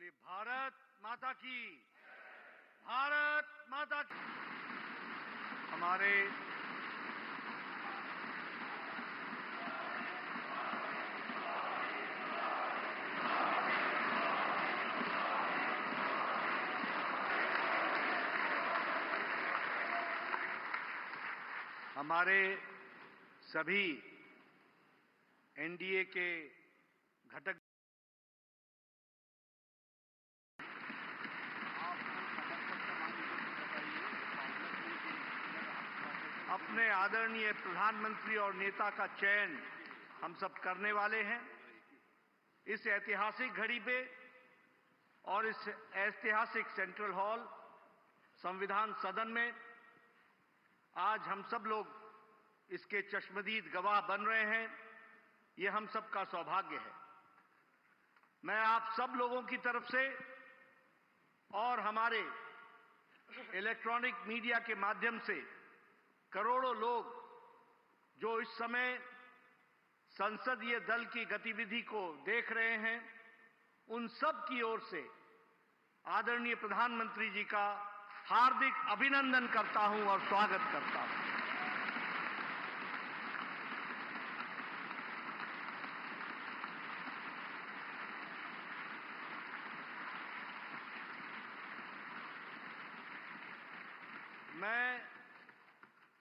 बोलिए भारत माता की, भारत माता की। हमारे हमारे सभी एनडीए के घटक अपने आदरणीय प्रधानमंत्री और नेता का चयन हम सब करने वाले हैं। इस ऐतिहासिक घड़ी पे और इस ऐतिहासिक सेंट्रल हॉल संविधान सदन में आज हम सब लोग इसके चश्मदीद गवाह बन रहे हैं। ये हम सबका सौभाग्य है। मैं आप सब लोगों की तरफ से और हमारे इलेक्ट्रॉनिक मीडिया के माध्यम से करोड़ों लोग जो इस समय संसदीय दल की गतिविधि को देख रहे हैं, उन सब की ओर से आदरणीय प्रधानमंत्री जी का हार्दिक अभिनंदन करता हूं और स्वागत करता हूं। मैं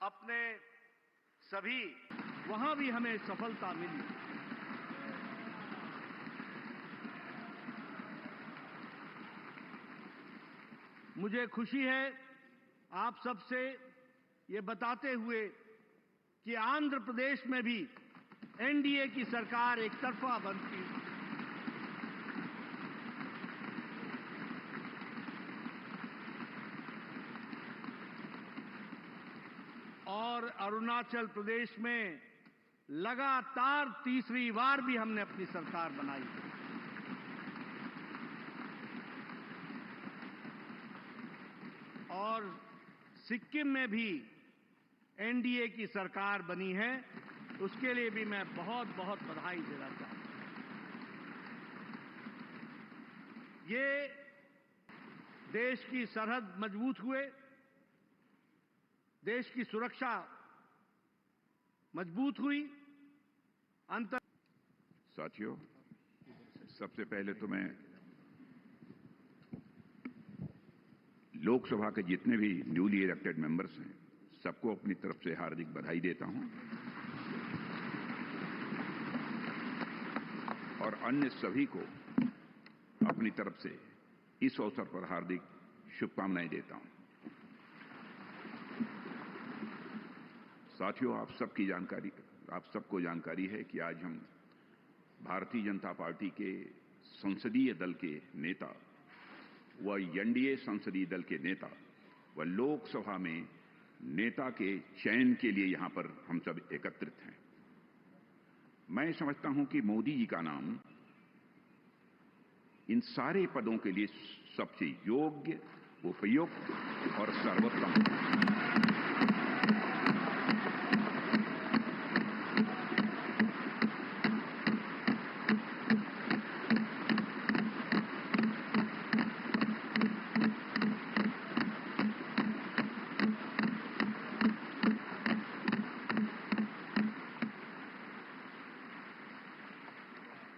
अपने सभी वहां भी हमें सफलता मिली। मुझे खुशी है आप सबसे ये बताते हुए कि आंध्र प्रदेश में भी एनडीए की सरकार एक तरफा बनती और अरुणाचल प्रदेश में लगातार तीसरी बार भी हमने अपनी सरकार बनाई है। और सिक्किम में भी एनडीए की सरकार बनी है, उसके लिए भी मैं बहुत बहुत बधाई देना चाहता हूं। ये देश की सरहद मजबूत हुए, देश की सुरक्षा मजबूत हुई। साथियों, सबसे पहले तो मैं लोकसभा के जितने भी न्यूली इलेक्टेड मेंबर्स हैं, सबको अपनी तरफ से हार्दिक बधाई देता हूं और अन्य सभी को अपनी तरफ से इस अवसर पर हार्दिक शुभकामनाएं देता हूं। साथियों, आप सबको जानकारी है कि आज हम भारतीय जनता पार्टी के संसदीय दल के नेता व एनडीए संसदीय दल के नेता व लोकसभा में नेता के चयन के लिए यहां पर हम सब एकत्रित हैं। मैं समझता हूं कि मोदी जी का नाम इन सारे पदों के लिए सबसे योग्य, उपयुक्त और सर्वोत्तम है।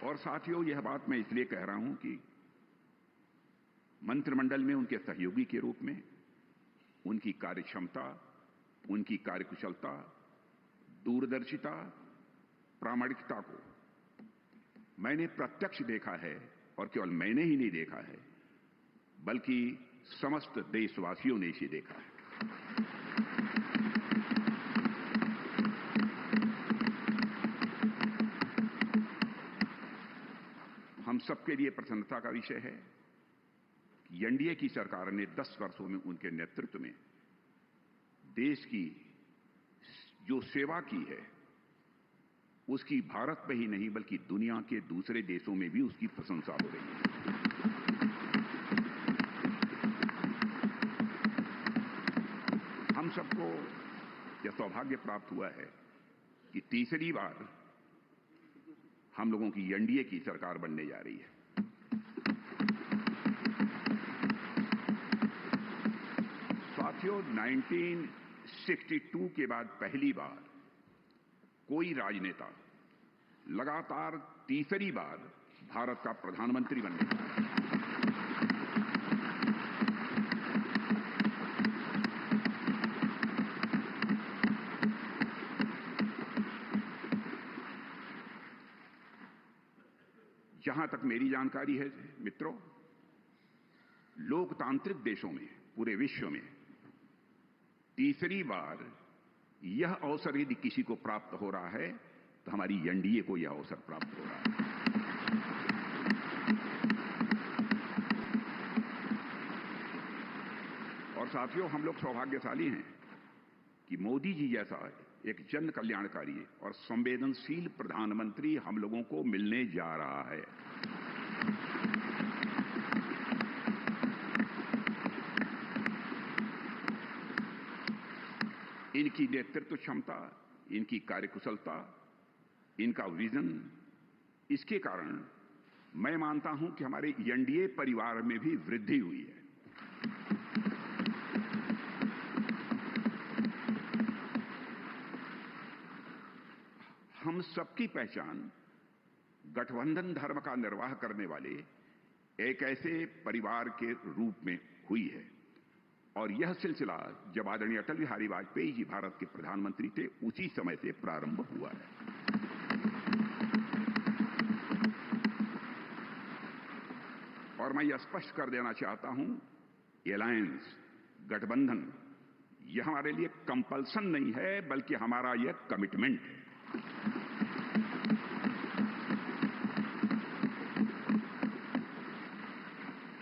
और साथियों, यह बात मैं इसलिए कह रहा हूं कि मंत्रिमंडल में उनके सहयोगी के रूप में उनकी कार्यक्षमता, उनकी कार्यकुशलता, दूरदर्शिता, प्रामाणिकता को मैंने प्रत्यक्ष देखा है और केवल मैंने ही नहीं देखा है, बल्कि समस्त देशवासियों ने इसे देखा है। हम सबके लिए प्रसन्नता का विषय है कि एनडीए की सरकार ने 10 वर्षों में उनके नेतृत्व में देश की जो सेवा की है, उसकी भारत में ही नहीं बल्कि दुनिया के दूसरे देशों में भी उसकी प्रशंसा हो रही है। हम सबको यह सौभाग्य प्राप्त हुआ है कि तीसरी बार हम लोगों की एनडीए की सरकार बनने जा रही है। साथियों, 1962 के बाद पहली बार कोई राजनेता लगातार तीसरी बार भारत का प्रधानमंत्री बनने वाला है। जहां तक मेरी जानकारी है मित्रों, लोकतांत्रिक देशों में, पूरे विश्व में तीसरी बार यह अवसर यदि किसी को प्राप्त हो रहा है तो हमारी एनडीए को यह अवसर प्राप्त हो रहा है। और साथियों, हम लोग सौभाग्यशाली हैं कि मोदी जी जैसा एक जन कल्याणकारी और संवेदनशील प्रधानमंत्री हम लोगों को मिलने जा रहा है। इनकी नेतृत्व क्षमता, इनकी कार्यकुशलता, इनका विजन, इसके कारण मैं मानता हूं कि हमारे एनडीए परिवार में भी वृद्धि हुई है। हम सबकी पहचान गठबंधन धर्म का निर्वाह करने वाले एक ऐसे परिवार के रूप में हुई है। और यह सिलसिला जब आदरणीय अटल बिहारी वाजपेयी जी भारत के प्रधानमंत्री थे, उसी समय से प्रारंभ हुआ है। और मैं यह स्पष्ट कर देना चाहता हूं, एलायंस, गठबंधन, यह हमारे लिए कंपल्सन नहीं है, बल्कि हमारा यह कमिटमेंट है।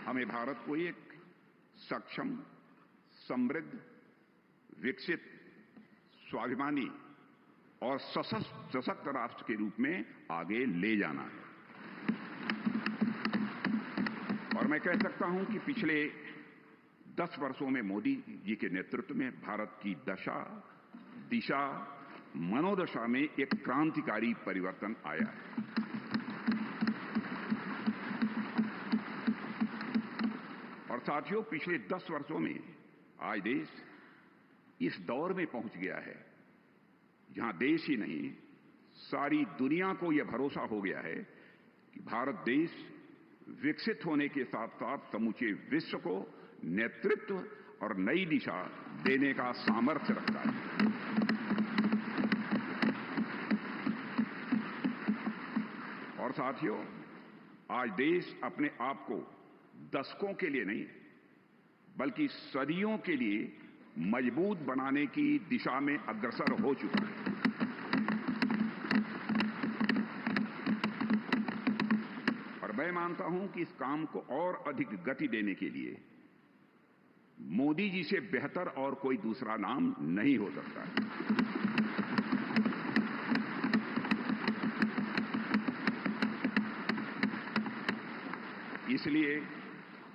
हमें भारत को एक सक्षम, समृद्ध, विकसित, स्वाभिमानी और सशक्त राष्ट्र के रूप में आगे ले जाना है। और मैं कह सकता हूं कि पिछले 10 वर्षों में मोदी जी के नेतृत्व में भारत की दशा, दिशा, मनोदशा में एक क्रांतिकारी परिवर्तन आया है। और साथियों, पिछले 10 वर्षों में आज देश इस दौर में पहुंच गया है जहां देश ही नहीं, सारी दुनिया को यह भरोसा हो गया है कि भारत देश विकसित होने के साथ साथ समूचे विश्व को नेतृत्व और नई दिशा देने का सामर्थ्य रखता है। और साथियों, आज देश अपने आप को दशकों के लिए नहीं बल्कि सदियों के लिए मजबूत बनाने की दिशा में अग्रसर हो चुका है। और मैं मानता हूं कि इस काम को और अधिक गति देने के लिए मोदी जी से बेहतर और कोई दूसरा नाम नहीं हो सकता है।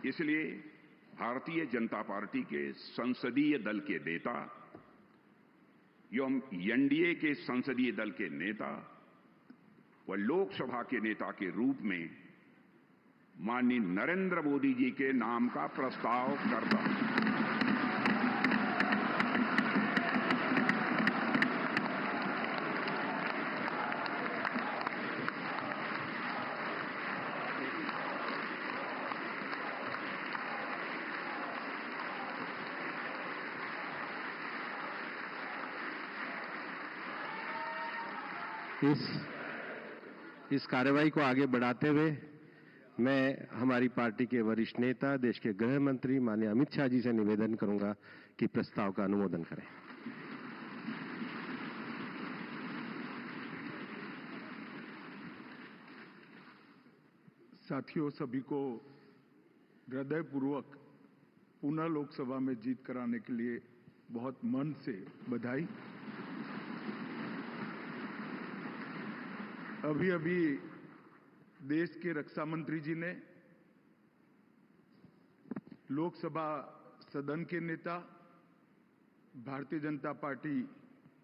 इसलिए भारतीय जनता पार्टी के संसदीय दल के नेता एवं एनडीए के संसदीय दल के नेता व लोकसभा के नेता के रूप में माननीय नरेंद्र मोदी जी के नाम का प्रस्ताव करता हूं। इस कार्यवाही को आगे बढ़ाते हुए मैं हमारी पार्टी के वरिष्ठ नेता, देश के गृह मंत्री माननीय अमित शाह जी से निवेदन करूंगा कि प्रस्ताव का अनुमोदन करें। साथियों, सभी को हृदयपूर्वक पुनः लोकसभा में जीत कराने के लिए बहुत मन से बधाई। अभी देश के रक्षा मंत्री जी ने लोकसभा सदन के नेता, भारतीय जनता पार्टी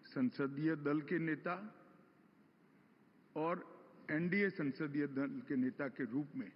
संसदीय दल के नेता और एनडीए संसदीय दल के नेता के रूप में